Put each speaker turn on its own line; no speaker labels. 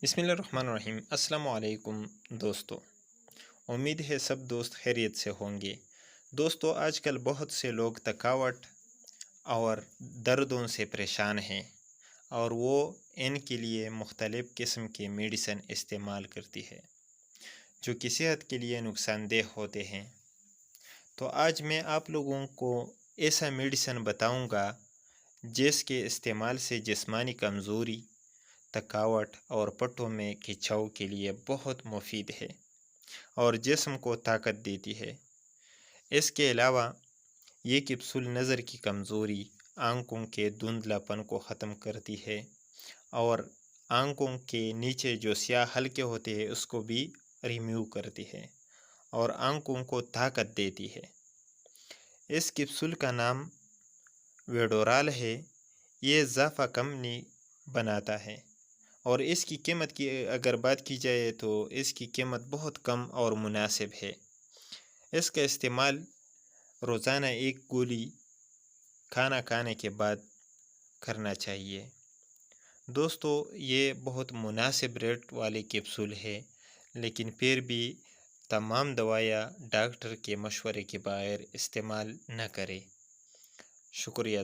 بسم اللہ الرحمن الرحیم۔ السلام علیکم دوستو، امید ہے سب دوست خیریت سے ہوں گے۔ دوستو، آج کل بہت سے لوگ تھکاوٹ اور دردوں سے پریشان ہیں اور وہ ان کے لیے مختلف قسم کے میڈیسن استعمال کرتی ہے جو کہ صحت کے لیے نقصان دہ ہوتے ہیں۔ تو آج میں آپ لوگوں کو ایسا میڈیسن بتاؤں گا جس کے استعمال سے جسمانی کمزوری، تھکاوٹ اور پٹھوں میں کھچاؤ کے لیے بہت مفید ہے اور جسم کو طاقت دیتی ہے۔ اس کے علاوہ یہ کیپسول نظر کی کمزوری، آنکھوں کے دھندلاپن کو ختم کرتی ہے اور آنکھوں کے نیچے جو سیاہ حلقے ہوتے ہیں اس کو بھی ریموو کرتی ہے اور آنکھوں کو طاقت دیتی ہے۔ اس کیپسول کا نام ویڈورال ہے۔ یہ اضافہ کمپنی بناتا ہے اور اس کی قیمت کی اگر بات کی جائے تو اس کی قیمت بہت کم اور مناسب ہے۔ اس کا استعمال روزانہ ایک گولی کھانا کھانے کے بعد کرنا چاہیے۔ دوستو، یہ بہت مناسب ریٹ والی کیپسول ہے، لیکن پھر بھی تمام دوائیاں ڈاکٹر کے مشورے کے بغیر استعمال نہ کریں۔ شکریہ۔